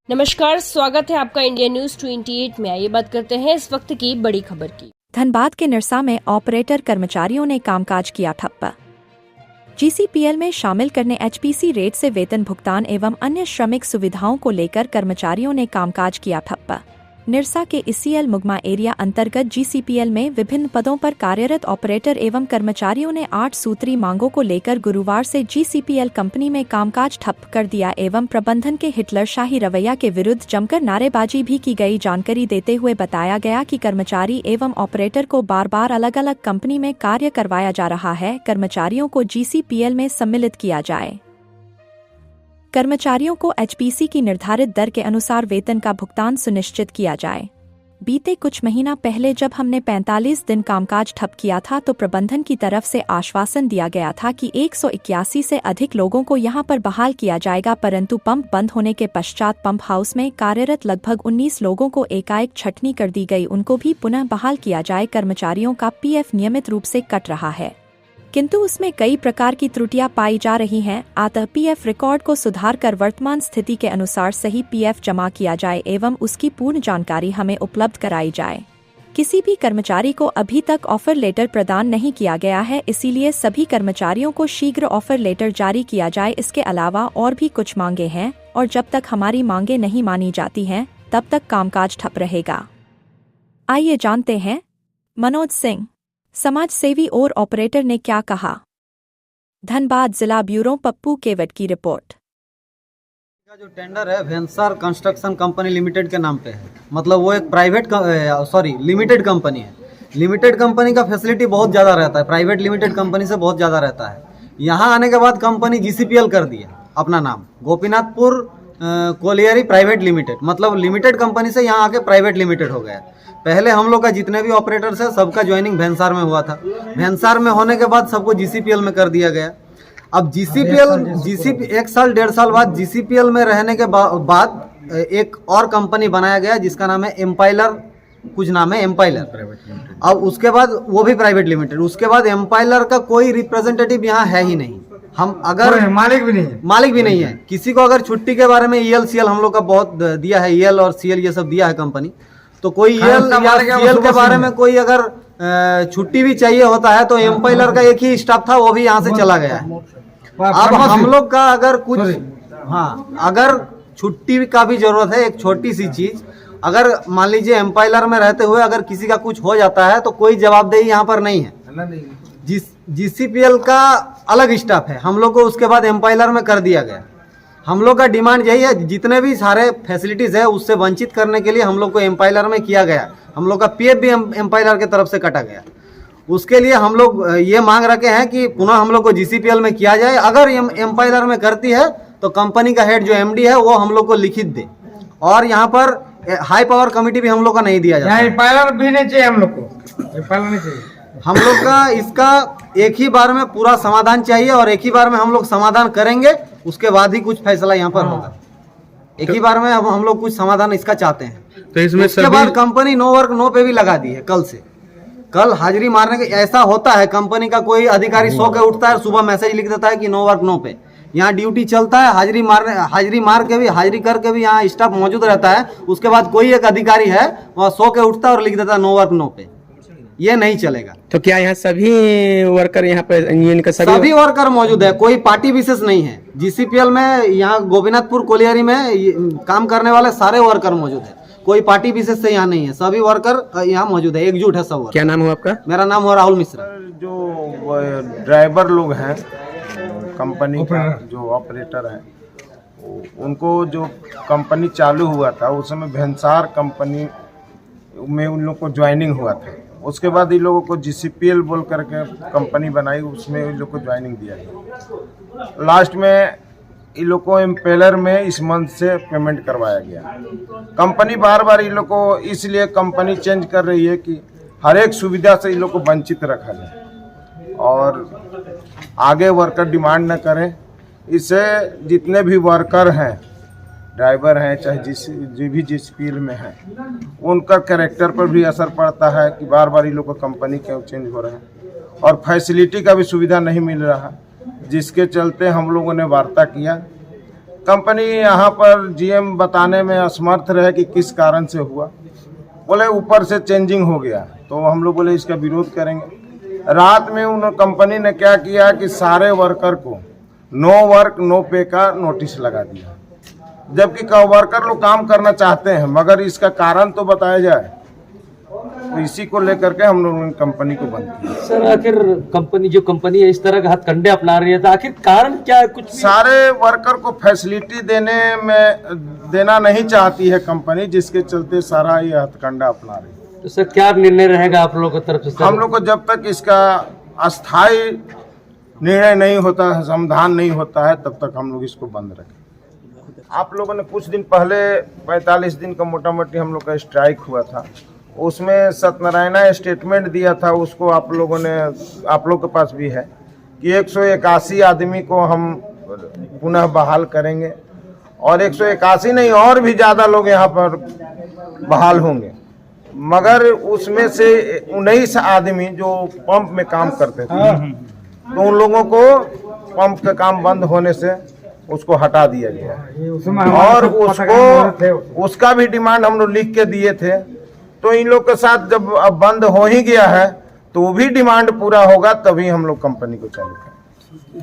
नमस्कार, स्वागत है आपका इंडिया न्यूज 28 में। आइए बात करते हैं इस वक्त की बड़ी खबर की। धनबाद के निरसा में ऑपरेटर कर्मचारियों ने कामकाज किया ठप्प। जीसीपीएल में शामिल करने एचपीसी रेट से वेतन भुगतान एवं अन्य श्रमिक सुविधाओं को लेकर कर्मचारियों ने कामकाज किया ठप्प। निरसा के ईसीएल मुगमा एरिया अंतर्गत जीसीपीएल में विभिन्न पदों पर कार्यरत ऑपरेटर एवं कर्मचारियों ने 8 सूत्री मांगों को लेकर गुरुवार से जीसीपीएल कंपनी में कामकाज ठप्प कर दिया एवं प्रबंधन के हिटलरशाही रवैया के विरुद्ध जमकर नारेबाजी भी की गई। जानकारी देते हुए बताया गया कि कर्मचारी एवं ऑपरेटर को बार बार अलग अलग कंपनी में कार्य करवाया जा रहा है। कर्मचारियों को जीसीपीएल में सम्मिलित किया जाए। कर्मचारियों को एचपीसी की निर्धारित दर के अनुसार वेतन का भुगतान सुनिश्चित किया जाए। बीते कुछ महीना पहले जब हमने 45 दिन कामकाज ठप किया था तो प्रबंधन की तरफ से आश्वासन दिया गया था कि 181 से अधिक लोगों को यहां पर बहाल किया जाएगा, परंतु पंप बंद होने के पश्चात पंप हाउस में कार्यरत लगभग 19 लोगों को एकाएक छटनी कर दी गई। उनको भी पुनः बहाल किया जाए। कर्मचारियों का पीएफ नियमित रूप से कट रहा है, किंतु उसमें कई प्रकार की त्रुटियां पाई जा रही हैं। अतः पीएफ रिकॉर्ड को सुधार कर वर्तमान स्थिति के अनुसार सही पीएफ जमा किया जाए एवं उसकी पूर्ण जानकारी हमें उपलब्ध कराई जाए। किसी भी कर्मचारी को अभी तक ऑफर लेटर प्रदान नहीं किया गया है, इसीलिए सभी कर्मचारियों को शीघ्र ऑफर लेटर जारी किया जाए। इसके अलावा और भी कुछ मांगे हैं और जब तक हमारी मांगे नहीं मानी जाती हैं तब तक कामकाज ठप रहेगा। आइए जानते हैं मनोज सिंह, समाज सेवी और ऑपरेटर, ने क्या कहा। धनबाद जिला ब्यूरो पप्पू केवट की रिपोर्ट। जो टेंडर है वेंसर कंस्ट्रक्शन कंपनी लिमिटेड के नाम पे है, मतलब वो एक लिमिटेड कंपनी है। लिमिटेड कंपनी का फैसिलिटी बहुत ज़्यादा रहता है, प्राइवेट लिमिटेड कंपनी से बहुत ज़्यादा रहता है। यहाँ आने के बाद कंपनी जीसीपीएल कर दी है अपना नाम, गोपीनाथपुर कोलियरी प्राइवेट लिमिटेड, मतलब लिमिटेड कंपनी से यहाँ आके प्राइवेट लिमिटेड हो गया। पहले हम लोग का जितने भी ऑपरेटर्स है सबका ज्वाइनिंग भेंसार में हुआ था। भेंसार में होने के बाद सबको जीसीपीएल में कर दिया गया। अब जीसीपी 1 साल 1.5 साल बाद जीसीपीएल में रहने के बाद एक और कंपनी बनाया गया जिसका नाम है एम्पाइलर, कुछ नाम है एम्पाइलर। अब उसके बाद वो भी प्राइवेट लिमिटेड। उसके बाद एम्पाइलर का कोई रिप्रेजेंटेटिव यहाँ है ही नहीं। हम अगर मालिक भी नहीं है। किसी को अगर छुट्टी के बारे में ईएल सीएल हम लोग का बहुत दिया है, ईएल और सीएल ये सब दिया है कंपनी, तो कोई ईएल या सीएल के बारे में कोई अगर छुट्टी भी चाहिए होता है तो एम्पाइलर का एक ही स्टाफ था, वो भी यहाँ से चला गया है। अब हम लोग का अगर कुछ अगर छुट्टी का भी जरूरत है, एक छोटी सी चीज, अगर मान लीजिए एम्पाइलर में रहते हुए अगर किसी का कुछ हो जाता है तो कोई जवाबदेही यहाँ पर नहीं है। जीसीपीएल का अलग स्टाफ है, हम लोग को उसके बाद एम्पाइलर में कर दिया गया। हम लोग का डिमांड यही है, जितने भी सारे फैसिलिटीज है उससे वंचित करने के लिए हम लोग को एम्पाइलर में किया गया। हम लोग का पीएफ भी एम्पाइलर की तरफ से कटा गया। उसके लिए हम लोग ये मांग रखे हैं कि पुनः हम लोग को जीसीपीएल में किया जाए। अगर एम्पाइलर में करती है तो कंपनी का हेड जो एमडी है वो हम लोग को लिखित दे, और यहाँ पर हाई पावर कमेटी भी हम लोग का नहीं दिया जाता। एम्पाइलर भी नहीं चाहिए, हम लोग को एम्पाइलर नहीं चाहिए। हम लोग का इसका एक ही बार में पूरा समाधान चाहिए और एक ही बार में हम लोग समाधान करेंगे, उसके बाद ही कुछ फैसला यहाँ पर होगा। एक ही बार में हम लोग कुछ समाधान इसका चाहते हैं। तो इसमें उसके बाद कंपनी नो वर्क नो पे भी लगा दी है। कल हाजिरी मारने के ऐसा होता है, कंपनी का कोई अधिकारी सो के उठता है, सुबह मैसेज लिख देता है कि नो वर्क नो पे। यहाँ ड्यूटी चलता है, हाजिरी करके भी यहाँ स्टाफ मौजूद रहता है। उसके बाद कोई एक अधिकारी है वहाँ सो के उठता है और लिख देता है नो वर्क नो पे। ये नहीं चलेगा। तो क्या यहाँ सभी वर्कर यहाँ पे यूनियन का सभी वर्कर मौजूद है, कोई पार्टी विशेष नहीं है। जीसीपीएल में यहाँ गोपीनाथपुर कोलियरी में काम करने वाले सारे वर्कर मौजूद है, कोई पार्टी विशेष से यहाँ नहीं है। सभी वर्कर यहाँ मौजूद है, एकजुट है सब। क्या नाम है आपका? मेरा नाम है राहुल मिश्रा। जो ड्राइवर लोग हैं कंपनी का, जो ऑपरेटर है, उनको जो कंपनी चालू हुआ था उस समय भेंसार कंपनी में उन लोग को ज्वाइनिंग हुआ था। उसके बाद इन लोगों को जीसीपीएल बोल करके कंपनी बनाई, उसमें इन लोग को ज्वाइनिंग दिया गया। लास्ट में इन लोग को एम्पेलर में इस मंथ से पेमेंट करवाया गया। कंपनी बार बार इन लोग को इसलिए कंपनी चेंज कर रही है कि हर एक सुविधा से इन लोग को वंचित रखा जाए और आगे वर्कर डिमांड न करें। इससे जितने भी वर्कर हैं, ड्राइवर हैं, चाहे जो भी जीसीपीएल में हैं, उनका कैरेक्टर पर भी असर पड़ता है कि बार बार ये लोग को कंपनी क्यों चेंज हो रहे हैं और फैसिलिटी का भी सुविधा नहीं मिल रहा, जिसके चलते हम लोगों ने वार्ता किया कंपनी यहाँ पर जीएम बताने में असमर्थ रहे कि किस कारण से हुआ। बोले ऊपर से चेंजिंग हो गया, तो हम लोग बोले इसका विरोध करेंगे। रात में उन कंपनी ने क्या किया कि सारे वर्कर को नो वर्क नो पे का नोटिस लगा दिया, जबकि वर्कर लोग काम करना चाहते हैं, मगर इसका कारण तो बताया जाए। तो इसी को लेकर के हम लोगों ने कंपनी को बंद किया। सर आखिर कंपनी है इस तरह का हथकंडे अपना रही है, तो आखिर कारण क्या है? कुछ सारे वर्कर को फैसिलिटी देना नहीं चाहती है कंपनी, जिसके चलते सारा ये हथकंडा अपना रही है। तो सर क्या निर्णय रहेगा आप लोगों की तरफ से? हम लोग को जब तक इसका अस्थायी निर्णय नहीं होता है, समाधान नहीं होता है, तब तक हम लोग इसको बंद रखें। आप लोगों ने कुछ दिन पहले 45 दिन का मोटा मोटी हम लोग का स्ट्राइक हुआ था, उसमें सत्यनारायण स्टेटमेंट दिया था, उसको आप लोगों के पास भी है कि 181 आदमी को हम पुनः बहाल करेंगे, और 181 नहीं और भी ज़्यादा लोग यहाँ पर बहाल होंगे। मगर उसमें से 19 आदमी जो पंप में काम करते थे, तो उन लोगों को पंप का काम बंद होने से उसको हटा दिया गया, और उसका भी डिमांड हम लोग लिख के दिए थे। तो इन लोग के साथ जब अब बंद हो ही गया है, तो वो भी डिमांड पूरा होगा तभी हम लोग कंपनी को चालू करेंगे।